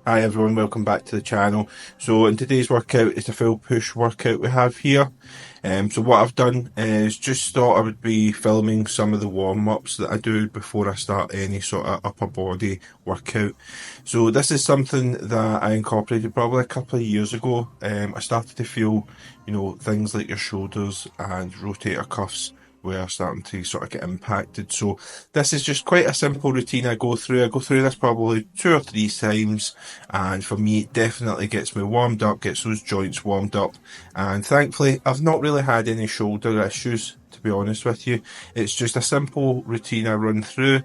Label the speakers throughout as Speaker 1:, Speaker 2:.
Speaker 1: Hi everyone, welcome back to the channel. So in today's workout, it's a full push workout we have here. So what I've done is just thought I would be filming some of the warm-ups that I do before I start any sort of upper body workout. So this is something that I incorporated probably a couple of years ago. I started to feel, things like your shoulders and rotator cuffs were starting to sort of get impacted. So this is just quite a simple routine I go through. I go through this probably 2 or 3 times, and for me it definitely gets me warmed up, gets those joints warmed up, and thankfully I've not really had any shoulder issues, to be honest with you. It's just a simple routine I run through.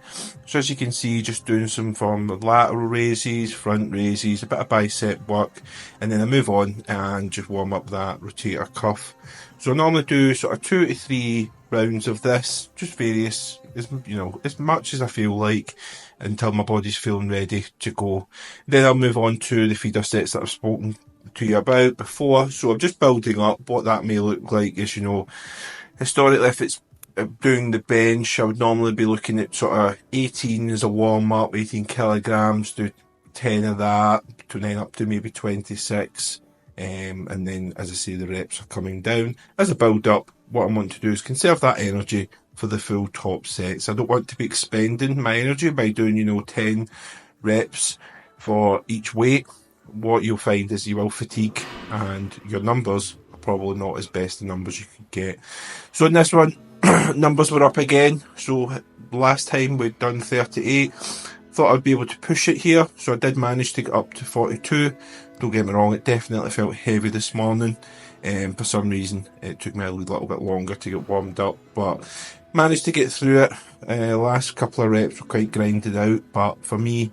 Speaker 1: So as you can see, just doing some form of lateral raises, front raises, a bit of bicep work, and then I move on and just warm up that rotator cuff. So I normally do sort of 2 to 3 rounds of this, just various, as much as I feel like, until my body's feeling ready to go. Then I'll move on to the feeder sets that I've spoken to you about before. So I'm just building up what that may look like. As historically, if it's doing the bench, I would normally be looking at sort of 18 as a warm up, 18 kilograms, do 10 of that, to then up to maybe 26. And then, as I say, the reps are coming down. As a build up, what I want to do is conserve that energy for the full top sets. I don't want to be expending my energy by doing, 10 reps for each weight. What you'll find is you will fatigue, and your numbers are probably not as best the numbers you could get. So in this one, numbers were up again. So last time we'd done 38. Thought I'd be able to push it here, so I did manage to get up to 42. Don't get me wrong, it definitely felt heavy this morning. For some reason it took me a little bit longer to get warmed up, but managed to get through it. Last couple of reps were quite grinded out, but for me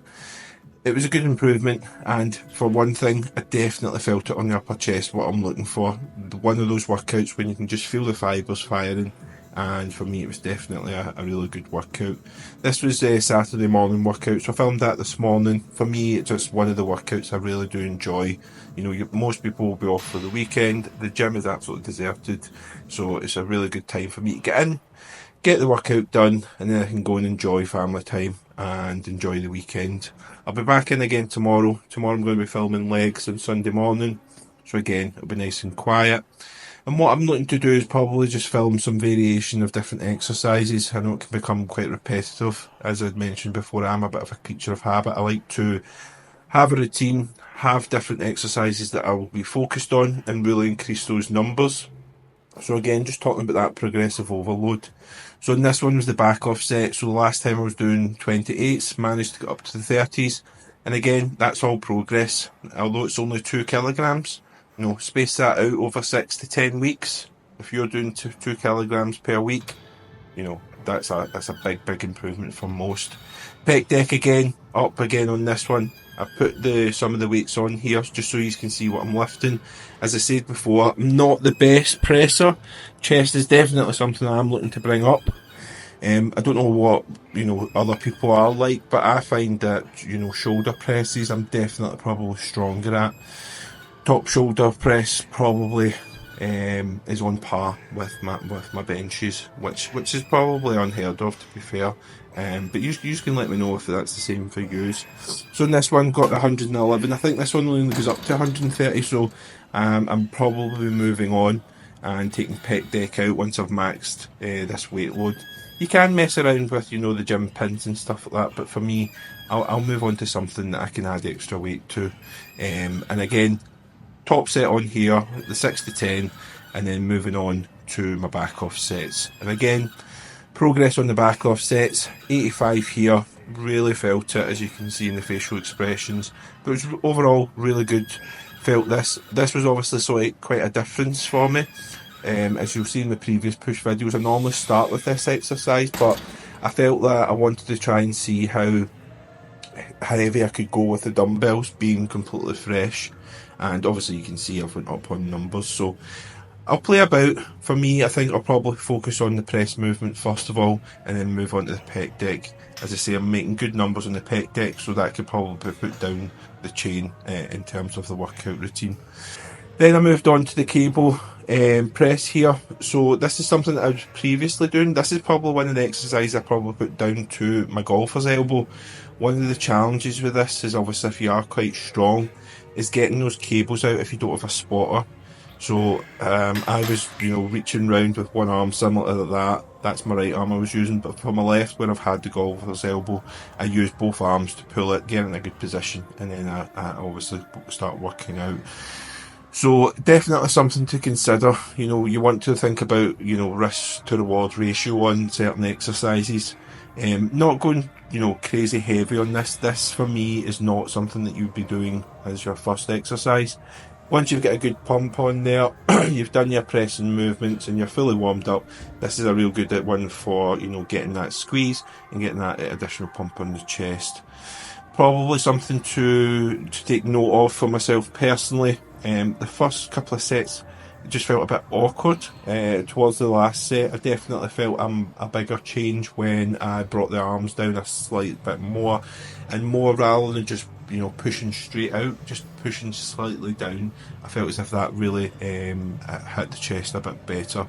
Speaker 1: it was a good improvement. And for one thing, I definitely felt it on the upper chest, what I'm looking for. One of those workouts when you can just feel the fibres firing. And for me, it was definitely a really good workout. This was a Saturday morning workout, so I filmed that this morning. For me, it's just one of the workouts I really do enjoy. Most people will be off for the weekend. The gym is absolutely deserted, so it's a really good time for me to get in, get the workout done, and then I can go and enjoy family time and enjoy the weekend. I'll be back in again tomorrow. Tomorrow I'm going to be filming legs on Sunday morning, so again, it'll be nice and quiet. And what I'm looking to do is probably just film some variation of different exercises. I know it can become quite repetitive. As I'd mentioned before, I'm a bit of a creature of habit. I like to have a routine, have different exercises that I will be focused on, and really increase those numbers. So again, just talking about that progressive overload. So in this one was the back off set. So the last time I was doing 28s, managed to get up to the 30s. And again, that's all progress, although it's only 2 kilograms. Space that out over 6 to 10 weeks. If you're doing 2 kilograms per week, that's a big improvement for most. Pec deck again, up again on this one. I put some of the weights on here just so you can see what I'm lifting. As I said before, I'm not the best presser. Chest is definitely something I'm looking to bring up. I don't know what other people are like, but I find that shoulder presses I'm definitely probably stronger at. Top shoulder press probably is on par with my benches, which is probably unheard of, to be fair. But you can let me know if that's the same for you. So in this one, got the 111. I think this one only goes up to 130, so I'm probably moving on and taking pec deck out once I've maxed this weight load. You can mess around with the gym pins and stuff like that, but for me, I'll move on to something that I can add extra weight to. And again, top set on here, the 6 to 10, and then moving on to my back off sets. And again, progress on the back off sets, 85 here, really felt it, as you can see in the facial expressions, but it was overall really good. Felt this was obviously quite a difference for me. As you'll see in the previous push videos, I normally start with this exercise, but I felt that I wanted to try and see how heavy I could go with the dumbbells being completely fresh. And obviously you can see I've went up on numbers, so I'll play about. For me, I think I'll probably focus on the press movement first of all, and then move on to the pec deck. As I say, I'm making good numbers on the pec deck, so that could probably put down the chain in terms of the workout routine. Then I moved on to the cable press here. So this is something that I was previously doing. This is probably one of the exercises I probably put down to my golfer's elbow. One of the challenges with this is obviously if you are quite strong, is getting those cables out if you don't have a spotter. So I was, reaching round with one arm similar to that. That's my right arm I was using, but for my left, where I've had the golfer's elbow, I use both arms to pull it, get it in a good position, and then I obviously start working out. So definitely something to consider. You want to think about, risk to reward ratio on certain exercises. Not going, crazy heavy on this. This for me is not something that you'd be doing as your first exercise. Once you've got a good pump on there, you've done your pressing movements and you're fully warmed up, this is a real good one for, getting that squeeze and getting that additional pump on the chest. Probably something to take note of for myself personally. The first couple of sets just felt a bit awkward. Towards the last set, I definitely felt a bigger change when I brought the arms down a slight bit more, and more rather than just pushing straight out, just pushing slightly down. I felt as if that really hit the chest a bit better.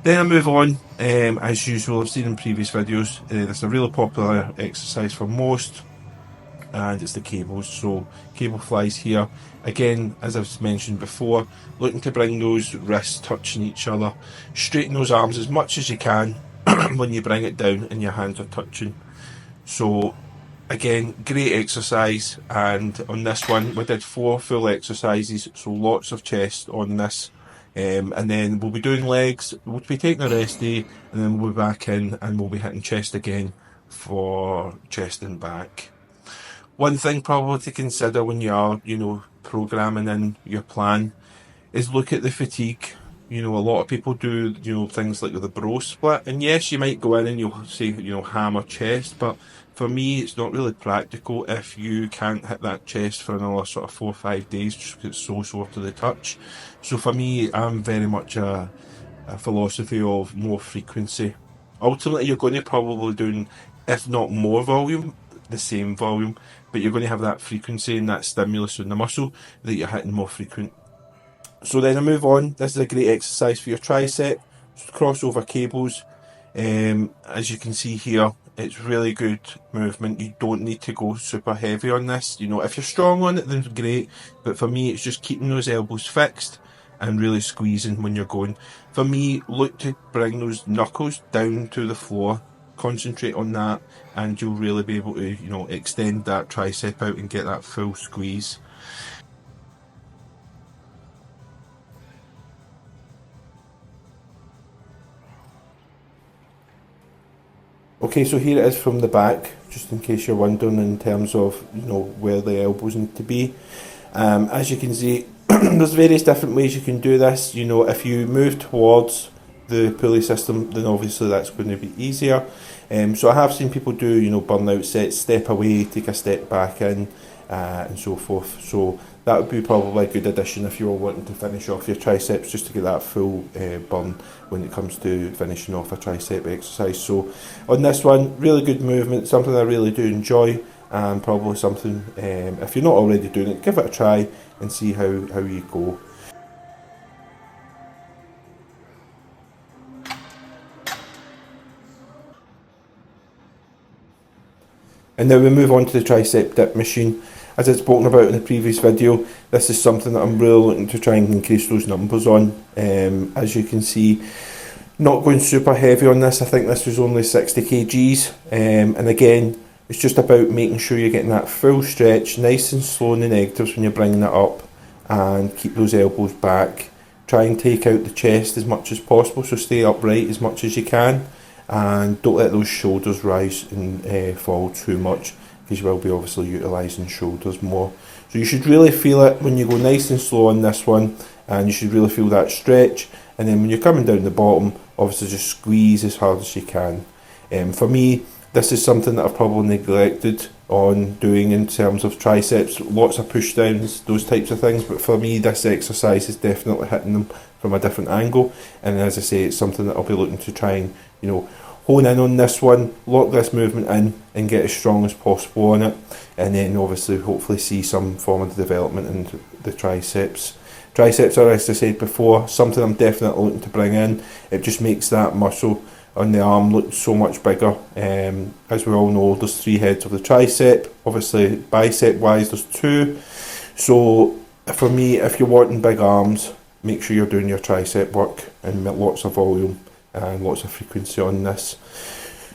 Speaker 1: Then I move on, as usual, I've seen in previous videos, this is a really popular exercise for most, and it's the cables. So cable flies here. Again, as I've mentioned before, looking to bring those wrists touching each other. Straighten those arms as much as you can when you bring it down and your hands are touching. So again, great exercise, and on this one we did 4 full exercises, so lots of chest on this. And then we'll be doing legs, we'll be taking a rest day, and then we'll be back in and we'll be hitting chest again for chest and back. One thing probably to consider when you are, programming in your plan is look at the fatigue. A lot of people do, things like the bro split, and yes, you might go in and you'll say, hammer chest, but for me, it's not really practical if you can't hit that chest for another sort of 4 or 5 days, just because it's so sore to the touch. So for me, I'm very much a philosophy of more frequency. Ultimately, you're going to probably doing, if not more volume, the same volume, but you're going to have that frequency and that stimulus in the muscle that you're hitting more frequent. So then I move on. This is a great exercise for your tricep, crossover cables. As you can see here, it's really good movement. You don't need to go super heavy on this. If you're strong on it, then great, but for me, it's just keeping those elbows fixed and really squeezing when you're going. For me, look to bring those knuckles down to the floor. Concentrate on that, and you'll really be able to, extend that tricep out and get that full squeeze. Okay, so here it is from the back, just in case you're wondering in terms of, where the elbows need to be. As you can see, there's various different ways you can do this. If you move towards the pulley system, then obviously that's going to be easier. So I have seen people do, burnout sets, step away, take a step back in, and so forth. So that would be probably a good addition if you were wanting to finish off your triceps, just to get that full burn when it comes to finishing off a tricep exercise. So on this one, really good movement, something I really do enjoy, and probably something, if you're not already doing it, give it a try and see how you go. And now we move on to the tricep dip machine. As I'd spoken about in the previous video, this is something that I'm really looking to try and increase those numbers on. As you can see, not going super heavy on this. I think this was only 60 kgs. And again, it's just about making sure you're getting that full stretch, nice and slow in the negatives when you're bringing it up, and keep those elbows back. Try and take out the chest as much as possible, so stay upright as much as you can. And don't let those shoulders rise and fall too much, because you will be obviously utilising shoulders more. So you should really feel it when you go nice and slow on this one, and you should really feel that stretch. And then when you're coming down the bottom, obviously just squeeze as hard as you can. For me, this is something that I've probably neglected on doing in terms of triceps. Lots of push downs, those types of things, but for me this exercise is definitely hitting them from a different angle. And as I say, it's something that I'll be looking to try and hone in on this one, lock this movement in and get as strong as possible on it, and then obviously hopefully see some form of development in the triceps. Triceps are, as I said before, something I'm definitely looking to bring in. It just makes that muscle on the arm look so much bigger. As we all know, there's 3 heads of the tricep. Obviously, bicep wise, there's 2. So for me, if you're wanting big arms, make sure you're doing your tricep work and lots of volume and lots of frequency on this.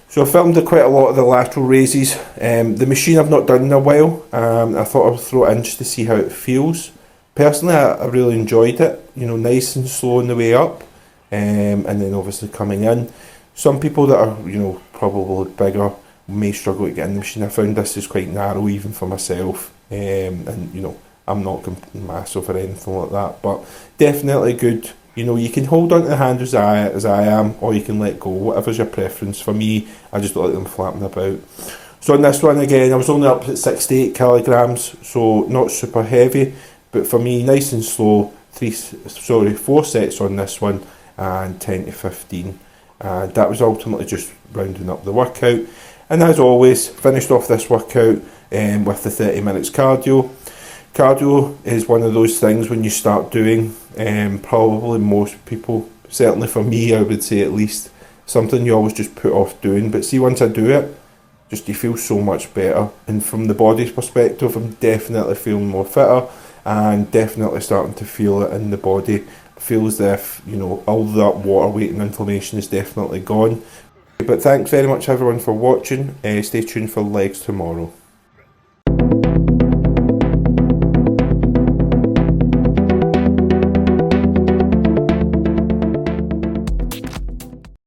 Speaker 1: So I filmed quite a lot of the lateral raises. The machine I've not done in a while. I thought I'd throw it in just to see how it feels. Personally, I really enjoyed it. You know, nice and slow on the way up, and then obviously coming in. Some people that are, you know, probably bigger may struggle to get in the machine. I found this is quite narrow even for myself, and you know, I'm not massive or anything like that, but definitely good. You know, you can hold onto the handles as I am, or you can let go, whatever's your preference. For me, I just like them flapping about. So on this one again, I was only up at 68 kilograms, so not super heavy, but for me, nice and slow. 4 sets on this one, and 10 to 15. And that was ultimately just rounding up the workout. And as always, finished off this workout with the 30 minutes cardio. Cardio is one of those things when you start doing, probably most people, certainly for me I would say at least, something you always just put off doing. But see, once I do it, just you feel so much better. And from the body's perspective, I'm definitely feeling more fitter and definitely starting to feel it in the body. I feel as if, you know, all that water weight and inflammation is definitely gone. But thanks very much everyone for watching. Stay tuned for legs tomorrow.